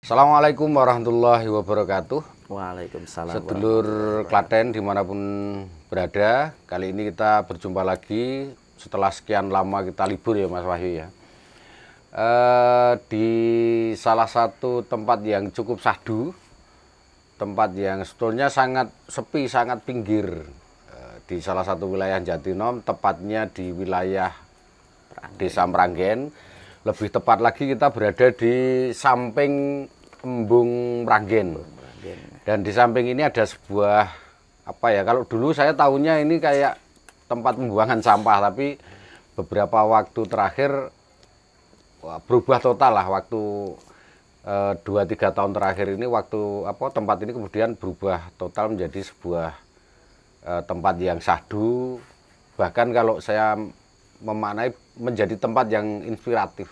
Assalamualaikum warahmatullahi wabarakatuh. Waalaikumsalam. Sedulur Klaten dimanapun berada, kali ini kita berjumpa lagi setelah sekian lama kita libur ya Mas Wahyu ya. Di salah satu tempat yang cukup syahdu, tempat yang sebetulnya sangat sepi, sangat pinggir, di salah satu wilayah Jatinom, tepatnya di wilayah Desa Meranggen. Lebih tepat lagi kita berada di samping Embung Meranggen. Dan di samping ini ada sebuah kalau dulu saya tahunya ini kayak tempat pembuangan sampah, tapi beberapa waktu terakhir berubah total lah. Waktu 2-3 tahun terakhir ini tempat ini kemudian berubah total menjadi sebuah tempat yang syahdu, bahkan kalau saya memaknai menjadi tempat yang inspiratif.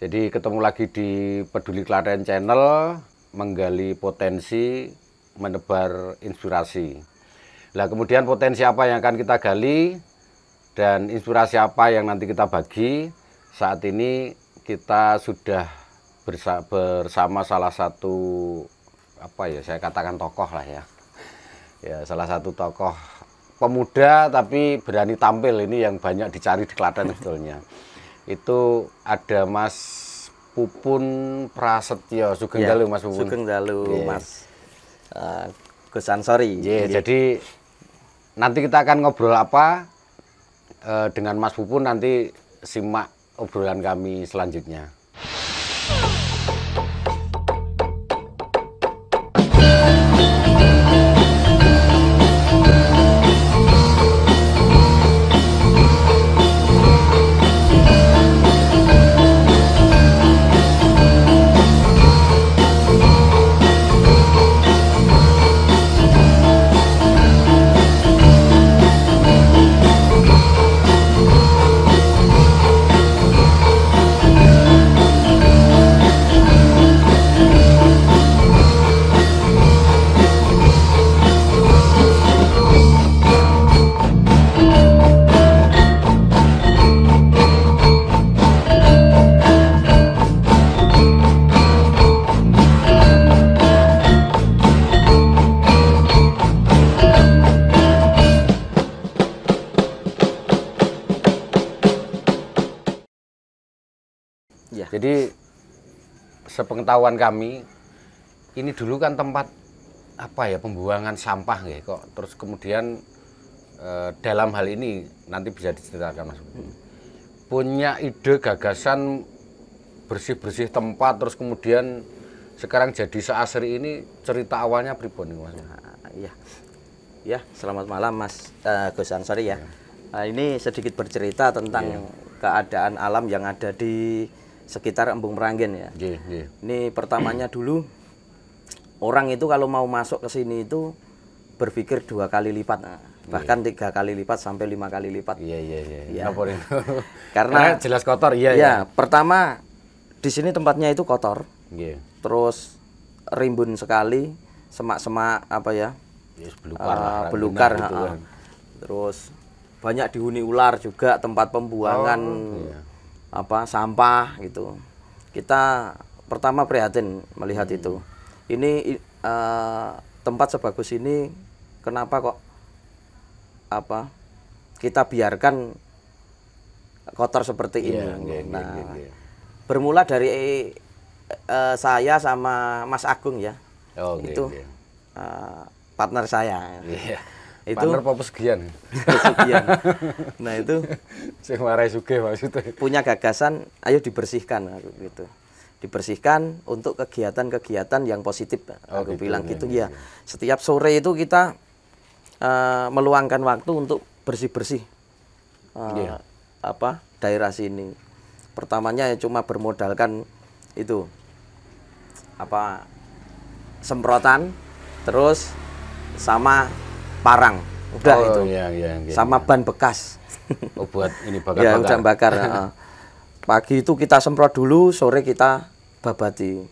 Jadi ketemu lagi di Peduli Klaten Channel, menggali potensi, menebar inspirasi. Nah, kemudian potensi apa yang akan kita gali dan inspirasi apa yang nanti kita bagi. Saat ini kita sudah bersama salah satu saya katakan tokoh lah ya. Ya, salah satu tokoh pemuda tapi berani tampil, ini yang banyak dicari di Klaten sebetulnya. Itu ada Mas Pupun Prasetyo, Sugeng Dalu Mas Pupun. Sugeng Dalu Mas Gus Ansori. Jadi nanti kita akan ngobrol dengan Mas Pupun, nanti simak obrolan kami selanjutnya. Jadi sepengetahuan kami, ini dulu kan tempat pembuangan sampah ya, kok terus kemudian dalam hal ini nanti bisa diceritakan Mas. Punya ide gagasan bersih-bersih tempat, terus kemudian sekarang jadi seasri ini, cerita awalnya pripun Mas? Ya, selamat malam Mas Gus Ansori ya. Ini sedikit bercerita tentang keadaan alam yang ada di sekitar Embung Meranggen ya. Ini pertamanya dulu orang itu kalau mau masuk ke sini itu berpikir 2 kali lipat, bahkan 3 kali lipat sampai 5 kali lipat. Iya. Karena jelas kotor. Pertama di sini tempatnya itu kotor. Terus rimbun sekali, semak-semak belukar. Gitu kan. Terus banyak dihuni ular juga, tempat pembuangan sampah gitu. Kita pertama prihatin melihat itu. Ini tempat sebagus ini kenapa kok kita biarkan kotor seperti ini. Bermula dari saya sama Mas Agung ya. Partner saya. Itu partner pesugihan. Nah, itu sing warai sugih maksudnya. Punya gagasan, ayo dibersihkan gitu. Dibersihkan untuk kegiatan-kegiatan yang positif. Aku bilang gitu ya. Setiap sore itu kita meluangkan waktu untuk bersih-bersih daerah sini. Pertamanya cuma bermodalkan itu semprotan, terus sama parang, udah itu. Sama ban bekas. Buat ini bakar-bakar. Udah bakar. Pagi itu kita semprot dulu, sore kita babati.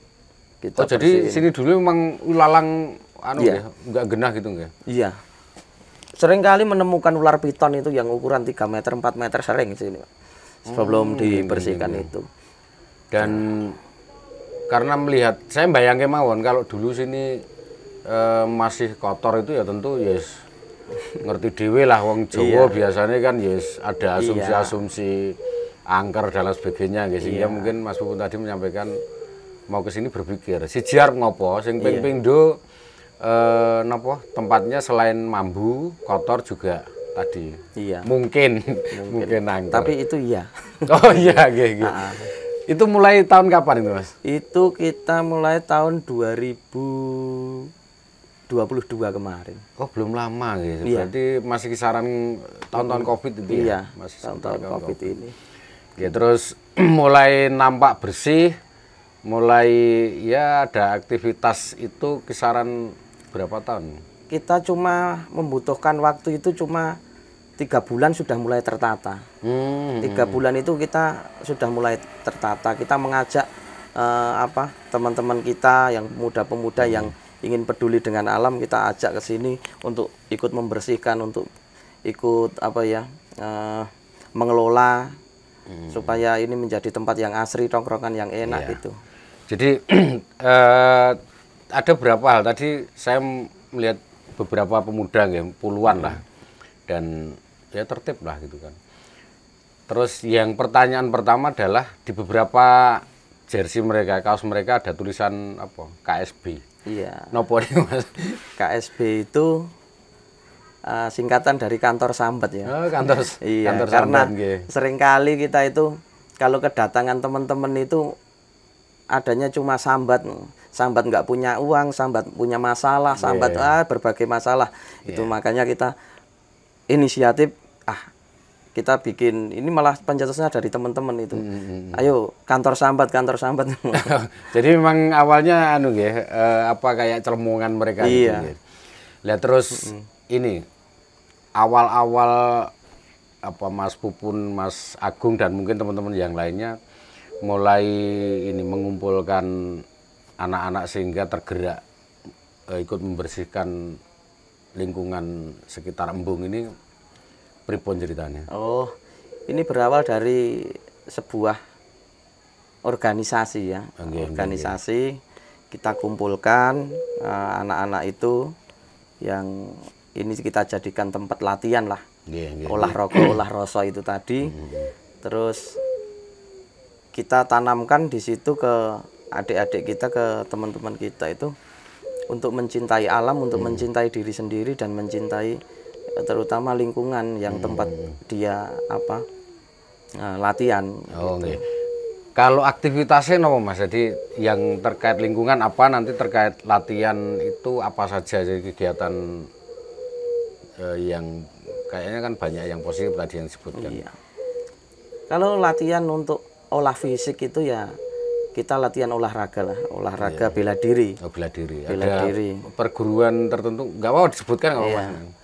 Jadi sini dulu memang ulalang nggak genah gitu nggak? Iya. Sering kali menemukan ular piton itu yang ukuran 3 meter, 4 meter sering sini, Pak. Sebelum dibersihkan itu. Dan karena melihat saya bayangke mawon kalau dulu sini masih kotor itu ya tentu yes ngerti dhewe lah wong Jawa biasanya kan yes ada asumsi-asumsi angker dan lain sebagainya gitu. Sehingga mungkin Mas Pupun tadi menyampaikan mau ke sini berpikir si jiar ngopo sing ping pindho napa tempatnya selain mambu kotor juga tadi mungkin angker. Tapi itu iya. Oh iya nggih. Itu mulai tahun kapan itu Mas? Itu kita mulai tahun 2022 kemarin. Oh belum lama gitu. Berarti masih kisaran tahun-tahun Covid itu ya? Masih tahun-tahun COVID ini. Ya, terus mulai nampak bersih, mulai ya ada aktivitas itu kisaran berapa tahun? Kita cuma membutuhkan waktu itu cuma 3 bulan sudah mulai tertata. 3 bulan itu kita sudah mulai tertata. Kita mengajak teman-teman kita yang pemuda-pemuda yang ingin peduli dengan alam, kita ajak ke sini untuk ikut membersihkan, untuk ikut mengelola supaya ini menjadi tempat yang asri, tongkrongan yang enak gitu. Jadi ada beberapa hal tadi saya melihat beberapa pemuda puluhan lah dan ya tertib lah gitu kan. Terus yang pertanyaan pertama adalah di beberapa jersey mereka, kaos mereka ada tulisan apa? KSB. Iya. Nopo nih Mas? KSB itu singkatan dari kantor sambat ya. Oh, kantor kantor karena sambat. Seringkali kita itu kalau kedatangan teman-teman itu adanya cuma sambat nggak punya uang, sambat punya masalah, sambat berbagai masalah. Itu makanya kita inisiatif kita bikin ini, malah pencetusnya dari teman-teman itu. Ayo kantor sambat. Jadi memang awalnya kayak celemongan mereka gitu. Lihat terus ini awal-awal Mas Pupun, Mas Agung dan mungkin teman-teman yang lainnya mulai ini mengumpulkan anak-anak sehingga tergerak ikut membersihkan lingkungan sekitar embung ini, pripun ceritanya? Oh, ini berawal dari sebuah organisasi ya. Organisasi kita kumpulkan anak-anak itu yang ini kita jadikan tempat latihan lah. Olah rokok, olah rasa itu tadi. Terus kita tanamkan di situ ke adik-adik kita, ke teman-teman kita itu untuk mencintai alam, untuk mencintai diri sendiri dan mencintai terutama lingkungan yang tempat dia latihan. Gitu. Kalau aktivitasnya apa Mas? Jadi yang terkait lingkungan apa, nanti terkait latihan itu apa saja jadi kegiatan yang kayaknya kan banyak yang positif tadi yang disebutkan. Iya. Kalau latihan untuk olah fisik itu ya kita latihan olahraga lah, olahraga bela diri. Oh, bela diri. Bela diri. Perguruan tertentu nggak mau disebutkan nggak apa-apa.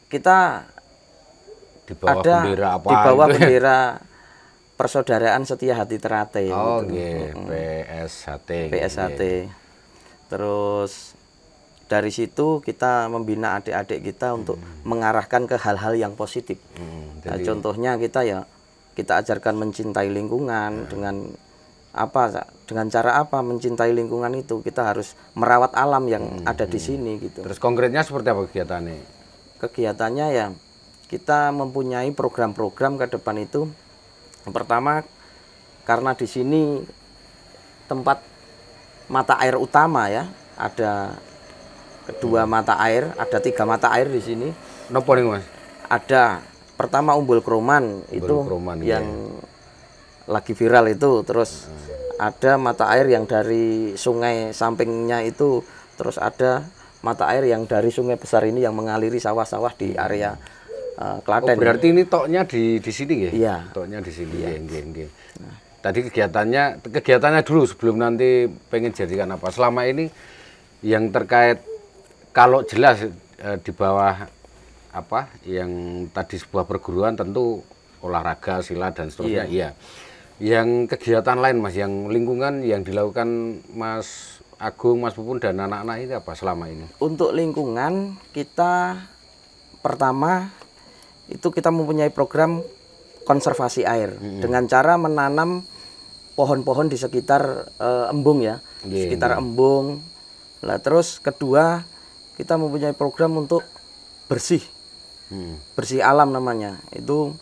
Kita di bawah bendera apa? Di bawah bendera Persaudaraan Setia Hati Teratai. PSHT. Terus dari situ kita membina adik-adik kita untuk mengarahkan ke hal-hal yang positif. Contohnya kita ajarkan mencintai lingkungan dengan cara apa mencintai lingkungan itu, kita harus merawat alam yang ada di sini gitu. Terus konkretnya seperti apa kegiatannya? Kegiatannya ya kita mempunyai program-program ke depan itu. Yang pertama, karena di sini tempat mata air utama ya, ada kedua mata air, ada 3 mata air di sini. Nopo nih Mas? Ada pertama Umbul Kroman yang lagi viral itu, terus ada mata air yang dari sungai sampingnya itu, terus ada mata air yang dari sungai besar ini yang mengaliri sawah-sawah di area Klaten. Berarti ini toknya di sini ya? Iya. Toknya di sini. Iya. Tadi kegiatannya dulu sebelum nanti pengen jadikan apa. Selama ini yang terkait kalau jelas di bawah yang tadi sebuah perguruan tentu olahraga, silat dan seterusnya. Iya. Yang kegiatan lain Mas, yang lingkungan yang dilakukan Mas Agung, Mas Pupun dan anak-anak ini apa selama ini? Untuk lingkungan kita pertama itu kita mempunyai program konservasi air dengan cara menanam pohon-pohon di sekitar embung ya, sekitar embung. Nah, terus kedua kita mempunyai program untuk bersih, bersih alam namanya. Itu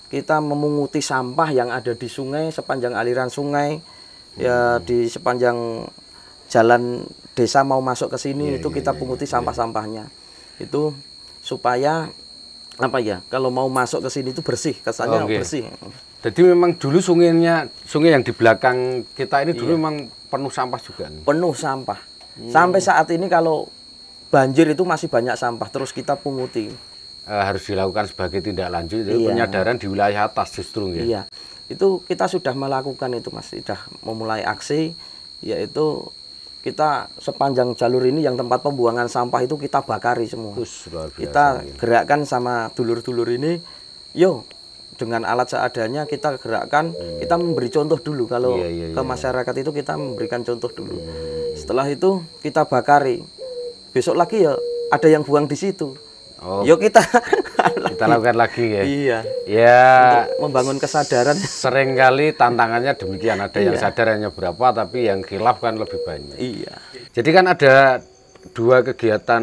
kita memunguti sampah yang ada di sungai, sepanjang aliran sungai, ya di sepanjang jalan desa mau masuk ke sini itu kita punguti sampah-sampahnya. Itu supaya apa ya? Kalau mau masuk ke sini itu bersih, kesannya bersih. Jadi memang dulu sungai yang di belakang kita ini dulu memang penuh sampah juga. Penuh sampah. Sampai saat ini kalau banjir itu masih banyak sampah, terus kita punguti. Harus dilakukan sebagai tindak lanjut itu penyadaran di wilayah atas justru ya. Iya. Itu kita sudah melakukan itu Mas, sudah memulai aksi, yaitu kita sepanjang jalur ini yang tempat pembuangan sampah itu kita bakari semua. Kita gerakkan sama dulur-dulur ini, yo dengan alat seadanya kita gerakkan, kita memberi contoh dulu kalau ke masyarakat itu kita memberikan contoh dulu. Setelah itu kita bakari. Besok lagi ya ada yang buang di situ. Yuk kita lakukan lagi ya. Iya. Ya. Untuk membangun kesadaran. Seringkali tantangannya demikian, ada yang sadar hanya berapa, tapi yang khilaf kan lebih banyak. Iya. Jadi kan ada dua kegiatan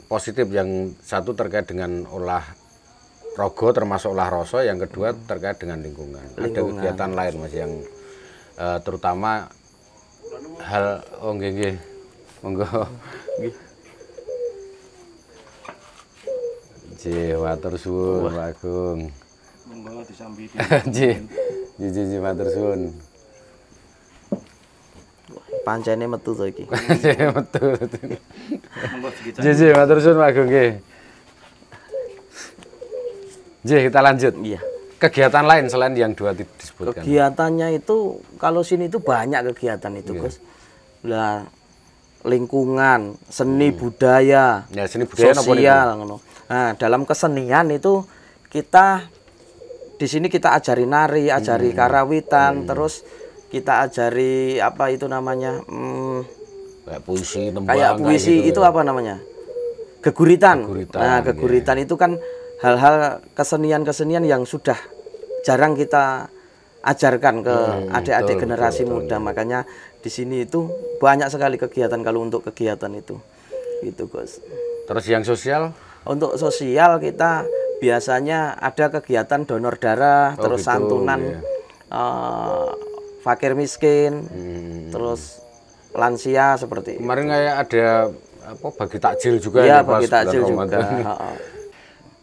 positif, yang satu terkait dengan olah rogo termasuk olah rasa, yang kedua terkait dengan lingkungan. Ada kegiatan lain Mas yang terutama hal monggo. Matur suwun Pak Agung. Monggo disambi. Nggih, matur suwun. Pancene metu to iki. Metu. Monggo dikicak. Nggih, matur suwun Pak Agung nggih. Nggih, kita lanjut. Iya. Kegiatan lain selain yang dua disebutkan. Kegiatannya itu kalau sini itu banyak kegiatan itu, Gus. Lah lingkungan, seni budaya, seni budaya sosial ngono. Nah, dalam kesenian itu kita di sini kita ajari nari, ajari karawitan, terus kita ajari apa itu namanya? Kayak puisi, tembang. Kayak puisi gitu itu apa namanya? Geguritan. Nah, geguritan itu kan hal-hal kesenian-kesenian yang sudah jarang kita ajarkan ke adik-adik generasi muda. Makanya di sini itu banyak sekali kegiatan kalau untuk kegiatan itu. Gitu, Gus. Terus yang sosial? Untuk sosial kita biasanya ada kegiatan donor darah, terus gitu, santunan fakir miskin, terus lansia seperti itu. Kemarin kayak ada apa bagi takjil juga ya, bagi takjil juga.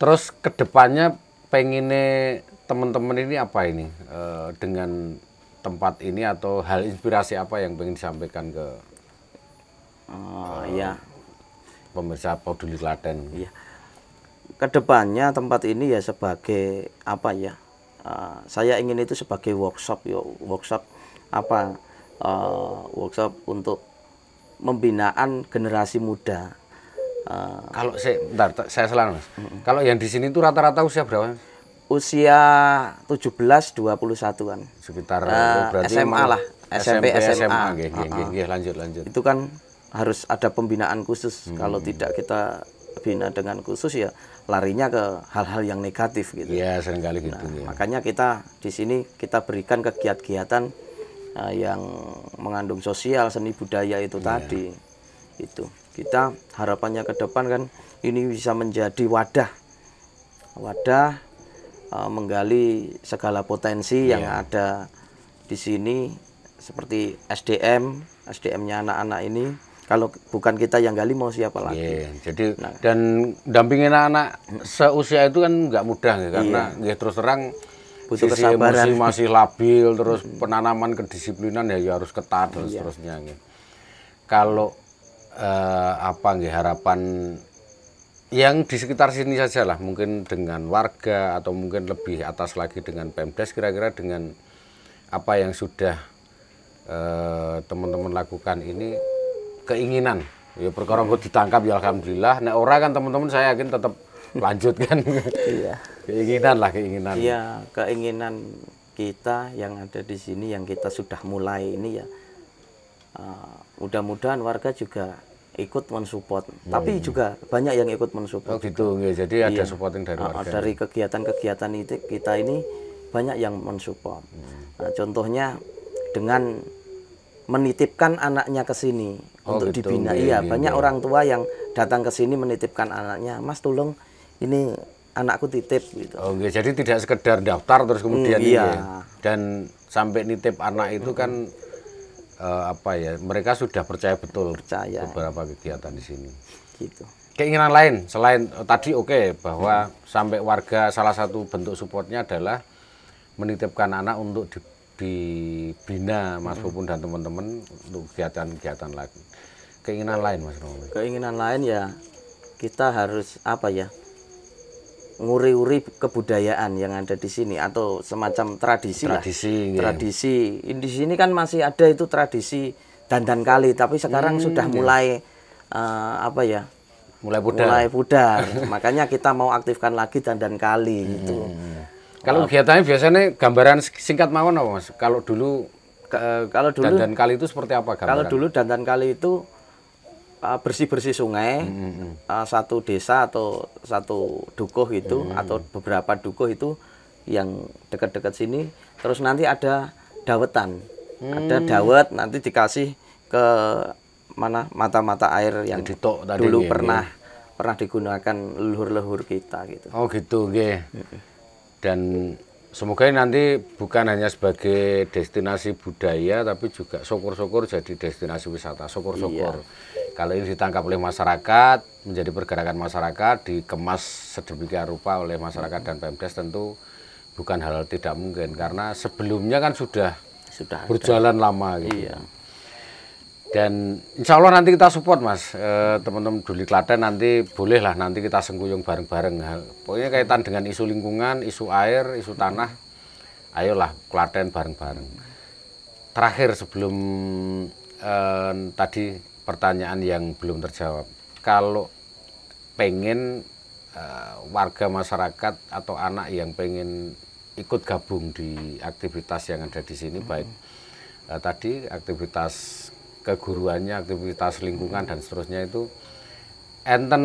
Terus kedepannya pengennya teman-teman ini apa ini dengan tempat ini, atau hal inspirasi apa yang pengen disampaikan ke pemirsa Peduli Klaten? Iya. Kedepannya tempat ini ya sebagai apa ya? Saya ingin itu sebagai workshop apa? Workshop untuk pembinaan generasi muda. Kalau saya salah Mas. Kalau yang di sini itu rata-rata usia berapa? Usia 17-21-an. Sekitar berarti SMA lah, SMP SMA. Lanjut. Itu kan harus ada pembinaan khusus. Kalau tidak kita bina dengan khusus ya larinya ke hal-hal yang negatif gitu. Iya, seringkali gitu. Makanya kita di sini kita berikan kegiatan yang mengandung sosial, seni budaya itu tadi. Itu. Kita harapannya ke depan kan ini bisa menjadi wadah menggali segala potensi yang ada di sini, seperti SDM-nya anak-anak ini. Kalau bukan kita yang gali, mau siapa lagi? Jadi dan dampingin anak seusia itu kan nggak mudah ya, karena terus terang butuh sisi kesabaran, emosi masih labil, terus penanaman kedisiplinan ya harus ketat dan seterusnya. Kalau harapan yang di sekitar sini saja lah, mungkin dengan warga atau mungkin lebih atas lagi dengan Pemdes, kira-kira dengan apa yang sudah teman-teman lakukan ini, keinginan ya perkara kok ditangkap ya alhamdulillah, nek ora kan teman-teman saya yakin tetap lanjut kan. Keinginan. Iya, keinginan kita yang ada di sini yang kita sudah mulai ini ya, mudah-mudahan warga juga ikut mensupport. Tapi juga banyak yang ikut mensupport. Gitu ya. Jadi ada supporting dari warga. Dari kegiatan-kegiatan itu kita ini banyak yang mensupport. Nah, contohnya dengan menitipkan anaknya ke sini untuk gitu, dibina. nggih, Iya, nggih, banyak nggih. orang tua yang datang ke sini menitipkan anaknya, Mas tolong ini anakku titip gitu. Oh, nggih. Jadi tidak sekedar daftar terus kemudian iya. nggih. Dan sampai nitip anak itu kan apa ya? Mereka sudah percaya betul Percaya. beberapa kegiatan di sini. Gitu. Keinginan lain selain tadi oke, bahwa sampai warga salah satu bentuk supportnya adalah menitipkan anak untuk dibina Mas Pupun dan teman-teman untuk kegiatan-kegiatan lagi. Keinginan lain Mas Romi. Keinginan lain ya kita harus apa ya? Nguri-uri kebudayaan yang ada di sini atau semacam tradisi lah. Tradisi. Tradisi. Di sini kan masih ada itu tradisi dandan kali, tapi sekarang sudah mulai apa ya? Mulai pudar. Mulai pudar. Makanya kita mau aktifkan lagi dandan kali gitu. Kalau kegiatannya biasanya gambaran singkat mawon apa Mas? Kalau dulu Kalau dulu dandan kali itu seperti apa gambaran? Kalau dulu dandan kali itu bersih-bersih sungai, satu desa atau satu dukuh itu atau beberapa dukuh itu yang dekat-dekat sini, terus nanti ada dawetan, ada dawet nanti dikasih ke mana mata-mata air yang Ditok tadi, dulu nggih, pernah digunakan leluhur-leluhur kita gitu. Oh gitu, nggih. Dan semoga ini nanti bukan hanya sebagai destinasi budaya, tapi juga syukur-syukur jadi destinasi wisata. Syukur-syukur. Kalau ini ditangkap oleh masyarakat, menjadi pergerakan masyarakat, dikemas sedemikian rupa oleh masyarakat dan Pemdes, tentu bukan hal tidak mungkin. Karena sebelumnya kan sudah berjalan lama gitu. Iya. Dan insya Allah nanti kita support Mas, teman-teman Peduli Klaten nanti bolehlah nanti kita sengguyung bareng-bareng. Pokoknya kaitan dengan isu lingkungan, isu air, isu tanah, ayolah Klaten bareng-bareng. Terakhir sebelum tadi pertanyaan yang belum terjawab, kalau pengen warga masyarakat atau anak yang pengen ikut gabung di aktivitas yang ada di sini, baik tadi aktivitas keguruannya, aktivitas lingkungan dan seterusnya itu enten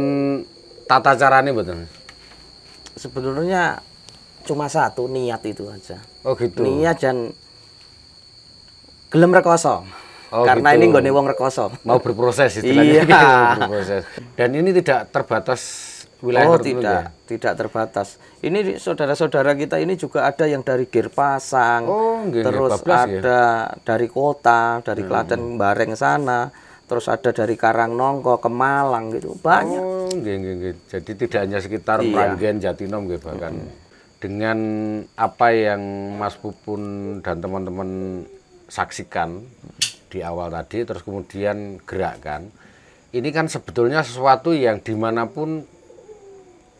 tata caranya betul. Sebenarnya cuma satu, niat itu aja. Oh gitu. Niat dan gelem rekoso. Oh, karena gitu. ini nggone wong rekoso. Mau berproses istilahnya. Iya. Berproses. Dan ini tidak terbatas wilayah tertentu ya? Tidak terbatas. Ini saudara-saudara kita ini juga ada yang dari Girpasang, terus ada dari kota, dari Klaten Bareng sana, terus ada dari Karangnongko ke Malang gitu, banyak. Oh, nggih. Jadi tidak hanya sekitar Meranggen, Jatinom nggih, bahkan dengan apa yang Mas Pupun dan teman-teman saksikan di awal tadi, terus kemudian gerakkan, ini kan sebetulnya sesuatu yang dimanapun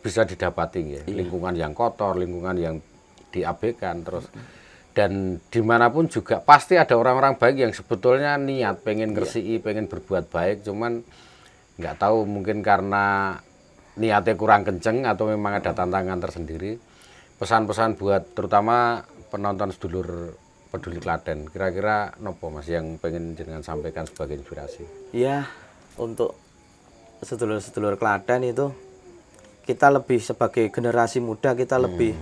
bisa didapati ya, lingkungan yang kotor, lingkungan yang diabaikan terus, dan dimanapun juga pasti ada orang-orang baik yang sebetulnya niat pengen ngersii, pengen berbuat baik, cuman nggak tahu mungkin karena niatnya kurang kenceng atau memang ada tantangan tersendiri. Pesan-pesan buat terutama penonton sedulur Peduli Klaten, kira-kira nopo Mas yang pengen jenengan sampaikan sebagai inspirasi? Ya, untuk sedulur-sedulur Klaten itu kita lebih sebagai generasi muda, kita lebih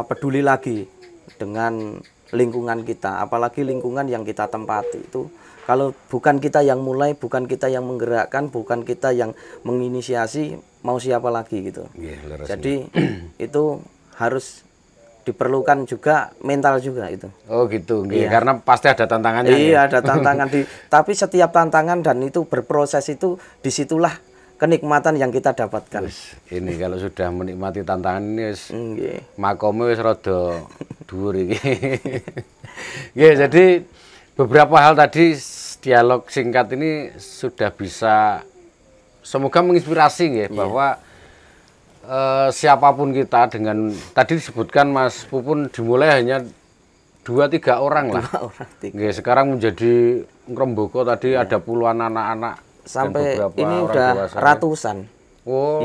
peduli lagi dengan lingkungan kita, apalagi lingkungan yang kita tempati itu. Kalau bukan kita yang mulai, bukan kita yang menggerakkan, bukan kita yang menginisiasi, mau siapa lagi gitu. Jadi itu harus diperlukan juga mental juga itu. Oh gitu, karena pasti ada tantangannya. Iya, ada tantangan tapi setiap tantangan dan itu berproses itu disitulah kenikmatan yang kita dapatkan. Ini kalau sudah menikmati tantangan ini makomnya wis rada dhuwur iki. Jadi beberapa hal tadi dialog singkat ini sudah bisa semoga menginspirasi bahwa siapapun kita, dengan tadi disebutkan Mas Pupun dimulai hanya 2-3 orang lah. Sekarang menjadi ngrembaka tadi ada puluhan anak-anak. Sampai ini udah ratusan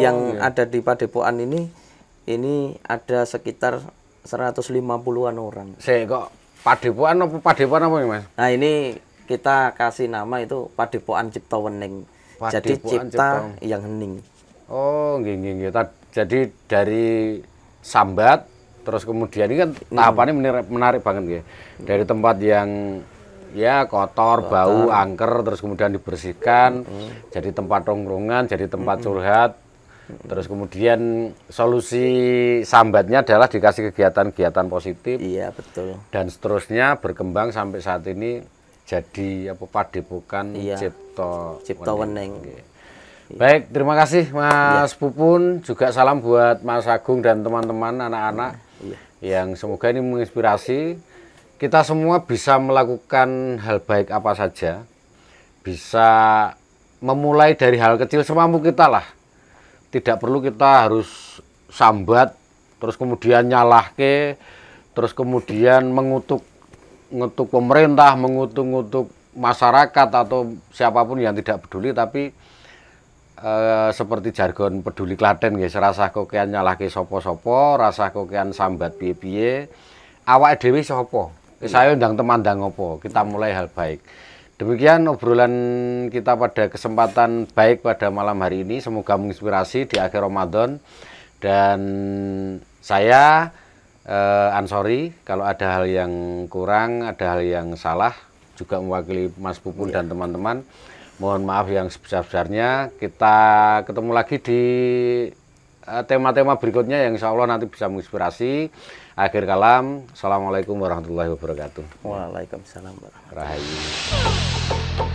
yang ada di Padepokan ini ada sekitar 150-an orang. Kok Padepokan apa ya Mas? Nah ini kita kasih nama itu Padepokan Cipta Wening. Jadi cipta yang hening. Oh nggih. Jadi dari sambat terus kemudian ini kan tahapannya menarik banget ya. Dari tempat yang ya kotor, bau, angker, terus kemudian dibersihkan, jadi tempat tongkrongan, jadi tempat curhat. Terus kemudian solusi sambatnya adalah dikasih kegiatan-kegiatan positif. Iya, betul. Dan seterusnya berkembang sampai saat ini jadi apa Padepokan Iya. Cipta Wening. Baik, terima kasih Mas Pupun, juga salam buat Mas Agung dan teman-teman anak-anak yang semoga ini menginspirasi. Kita semua bisa melakukan hal baik apa saja, bisa memulai dari hal kecil semampu kita lah. Tidak perlu kita harus sambat, terus kemudian nyalahke, terus kemudian mengutuk pemerintah, mengutuk masyarakat atau siapapun yang tidak peduli, tapi seperti jargon peduli Klaten guys, rasah kokean nyalahke sopo-sopo, rasah kokean sambat piye-piye, awake dhewe sapa? Saya undang teman ndang opo, kita mulai hal baik. Demikian obrolan kita pada kesempatan baik pada malam hari ini, semoga menginspirasi di akhir Ramadan. Dan saya Ansori, kalau ada hal yang kurang, ada hal yang salah, juga mewakili Mas Pupun dan teman-teman, mohon maaf yang sebesar-besarnya. Kita ketemu lagi di tema-tema berikutnya yang insya Allah nanti bisa menginspirasi. Akhir kalam, Assalamualaikum warahmatullahi wabarakatuh. Waalaikumsalam warahmatullahi Rahayu.